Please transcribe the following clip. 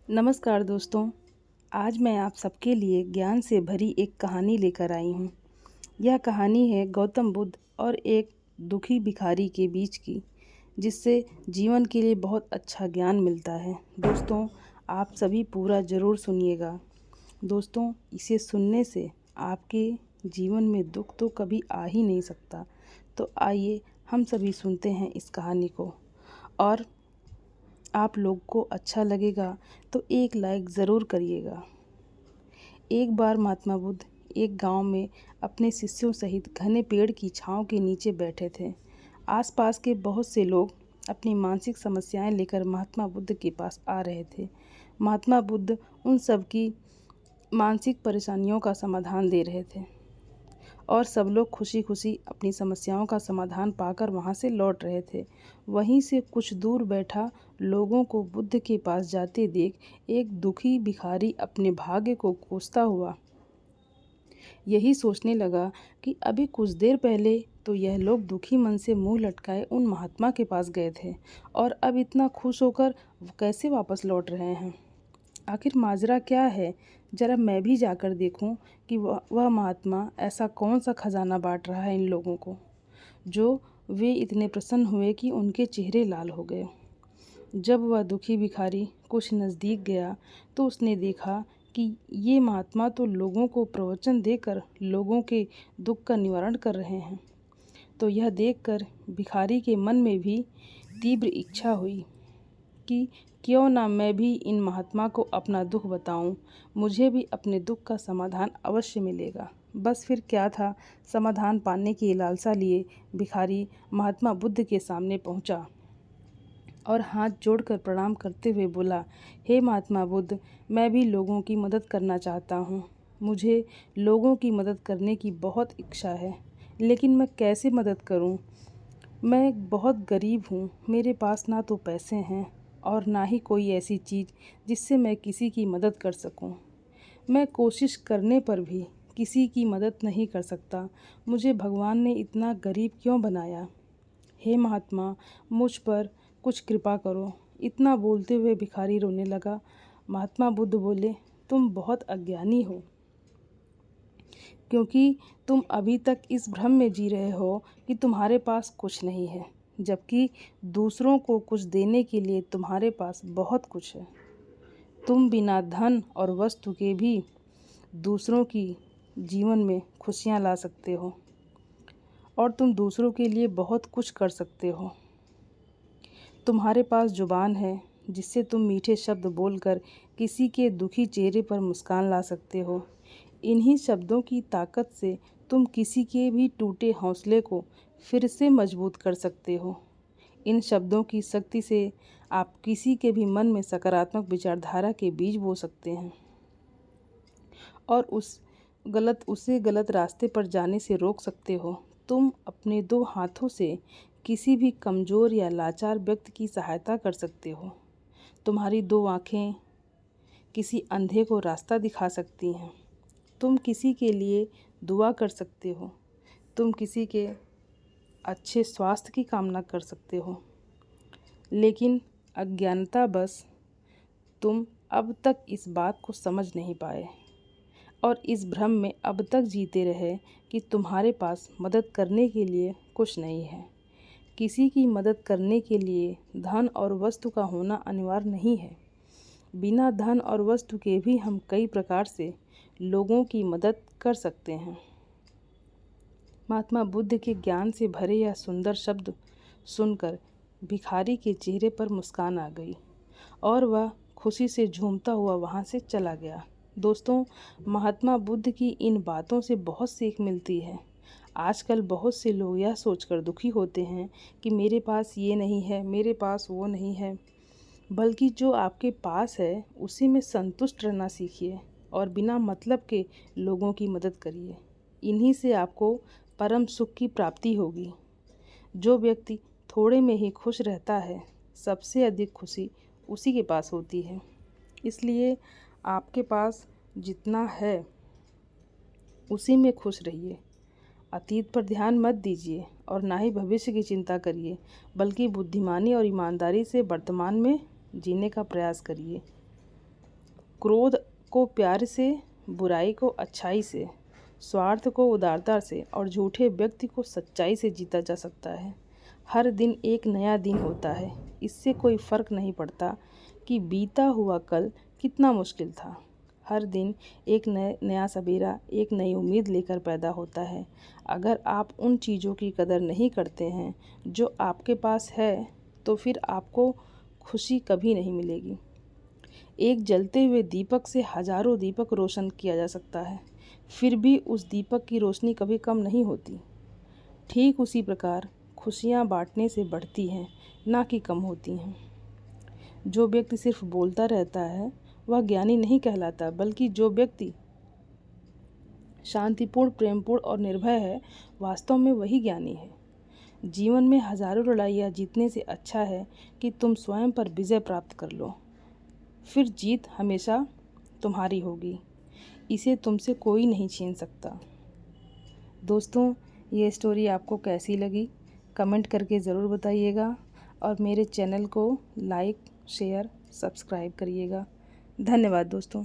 नमस्कार दोस्तों। आज मैं आप सबके लिए ज्ञान से भरी एक कहानी लेकर आई हूँ। यह कहानी है गौतम बुद्ध और एक दुखी भिखारी के बीच की, जिससे जीवन के लिए बहुत अच्छा ज्ञान मिलता है। दोस्तों, आप सभी पूरा ज़रूर सुनिएगा। दोस्तों, इसे सुनने से आपके जीवन में दुख तो कभी आ ही नहीं सकता। तो आइए हम सभी सुनते हैं इस कहानी को, और आप लोग को अच्छा लगेगा तो एक लाइक ज़रूर करिएगा। एक बार महात्मा बुद्ध एक गांव में अपने शिष्यों सहित घने पेड़ की छांव के नीचे बैठे थे। आसपास के बहुत से लोग अपनी मानसिक समस्याएं लेकर महात्मा बुद्ध के पास आ रहे थे। महात्मा बुद्ध उन सब की मानसिक परेशानियों का समाधान दे रहे थे, और सब लोग खुशी खुशी अपनी समस्याओं का समाधान पाकर वहां से लौट रहे थे। वहीं से कुछ दूर बैठा लोगों को बुद्ध के पास जाते देख एक दुखी भिखारी अपने भाग्य को कोसता हुआ यही सोचने लगा कि अभी कुछ देर पहले तो यह लोग दुखी मन से मुंह लटकाए उन महात्मा के पास गए थे, और अब इतना खुश होकर कैसे वापस लौट रहे हैं। आखिर माजरा क्या है? जरा मैं भी जाकर देखूं कि वह महात्मा ऐसा कौन सा खजाना बांट रहा है इन लोगों को, जो वे इतने प्रसन्न हुए कि उनके चेहरे लाल हो गए। जब वह दुखी भिखारी कुछ नज़दीक गया तो उसने देखा कि ये महात्मा तो लोगों को प्रवचन देकर लोगों के दुख का निवारण कर रहे हैं। तो यह देखकर भिखारी के मन में भी तीव्र इच्छा हुई कि क्यों ना मैं भी इन महात्मा को अपना दुख बताऊं, मुझे भी अपने दुख का समाधान अवश्य मिलेगा। बस फिर क्या था, समाधान पाने की लालसा लिए भिखारी महात्मा बुद्ध के सामने पहुंचा और हाथ जोड़कर प्रणाम करते हुए बोला, हे महात्मा बुद्ध, मैं भी लोगों की मदद करना चाहता हूँ। मुझे लोगों की मदद करने की बहुत इच्छा है, लेकिन मैं कैसे मदद करूँ? मैं बहुत गरीब हूँ, मेरे पास ना तो पैसे हैं और ना ही कोई ऐसी चीज़ जिससे मैं किसी की मदद कर सकूँ। मैं कोशिश करने पर भी किसी की मदद नहीं कर सकता। मुझे भगवान ने इतना गरीब क्यों बनाया? हे महात्मा, मुझ पर कुछ कृपा करो। इतना बोलते हुए भिखारी रोने लगा। महात्मा बुद्ध बोले, तुम बहुत अज्ञानी हो, क्योंकि तुम अभी तक इस भ्रम में जी रहे हो कि तुम्हारे पास कुछ नहीं है, जबकि दूसरों को कुछ देने के लिए तुम्हारे पास बहुत कुछ है। तुम बिना धन और वस्तु के भी दूसरों की जीवन में खुशियाँ ला सकते हो, और तुम दूसरों के लिए बहुत कुछ कर सकते हो। तुम्हारे पास जुबान है, जिससे तुम मीठे शब्द बोलकर किसी के दुखी चेहरे पर मुस्कान ला सकते हो। इन्हीं शब्दों की ताकत से तुम किसी के भी टूटे हौसले को फिर से मजबूत कर सकते हो। इन शब्दों की शक्ति से आप किसी के भी मन में सकारात्मक विचारधारा के बीज बो सकते हैं, और उसे गलत रास्ते पर जाने से रोक सकते हो। तुम अपने दो हाथों से किसी भी कमज़ोर या लाचार व्यक्ति की सहायता कर सकते हो। तुम्हारी दो आँखें किसी अंधे को रास्ता दिखा सकती हैं। तुम किसी के लिए दुआ कर सकते हो। तुम किसी के अच्छे स्वास्थ्य की कामना कर सकते हो। लेकिन अज्ञानतावश तुम अब तक इस बात को समझ नहीं पाए, और इस भ्रम में अब तक जीते रहे कि तुम्हारे पास मदद करने के लिए कुछ नहीं है। किसी की मदद करने के लिए धन और वस्तु का होना अनिवार्य नहीं है। बिना धन और वस्तु के भी हम कई प्रकार से लोगों की मदद कर सकते हैं। महात्मा बुद्ध के ज्ञान से भरे यह सुंदर शब्द सुनकर भिखारी के चेहरे पर मुस्कान आ गई, और वह खुशी से झूमता हुआ वहाँ से चला गया। दोस्तों, महात्मा बुद्ध की इन बातों से बहुत सीख मिलती है। आजकल बहुत से लोग यह सोचकर दुखी होते हैं कि मेरे पास ये नहीं है, मेरे पास वो नहीं है, बल्कि जो आपके पास है उसी में संतुष्ट रहना सीखिए, और बिना मतलब के लोगों की मदद करिए। इन्हीं से आपको परम सुख की प्राप्ति होगी। जो व्यक्ति थोड़े में ही खुश रहता है, सबसे अधिक खुशी उसी के पास होती है। इसलिए आपके पास जितना है उसी में खुश रहिए। अतीत पर ध्यान मत दीजिए और ना ही भविष्य की चिंता करिए, बल्कि बुद्धिमानी और ईमानदारी से वर्तमान में जीने का प्रयास करिए। क्रोध को प्यार से, बुराई को अच्छाई से, स्वार्थ को उदारता से और झूठे व्यक्ति को सच्चाई से जीता जा सकता है। हर दिन एक नया दिन होता है। इससे कोई फ़र्क नहीं पड़ता कि बीता हुआ कल कितना मुश्किल था। हर दिन एक नया सवेरा, एक नई उम्मीद लेकर पैदा होता है। अगर आप उन चीज़ों की कदर नहीं करते हैं जो आपके पास है, तो फिर आपको खुशी कभी नहीं मिलेगी। एक जलते हुए दीपक से हजारों दीपक रोशन किया जा सकता है, फिर भी उस दीपक की रोशनी कभी कम नहीं होती। ठीक उसी प्रकार खुशियाँ बांटने से बढ़ती हैं, ना कि कम होती हैं। जो व्यक्ति सिर्फ बोलता रहता है वह ज्ञानी नहीं कहलाता, बल्कि जो व्यक्ति शांतिपूर्ण, प्रेमपूर्ण और निर्भय है, वास्तव में वही ज्ञानी है। जीवन में हजारों लड़ाइयाँ जीतने से अच्छा है कि तुम स्वयं पर विजय प्राप्त कर लो। फिर जीत हमेशा तुम्हारी होगी। इसे तुमसे कोई नहीं छीन सकता। दोस्तों, ये स्टोरी आपको कैसी लगी कमेंट करके ज़रूर बताइएगा और मेरे चैनल को लाइक, शेयर, सब्सक्राइब करिएगा। धन्यवाद दोस्तों।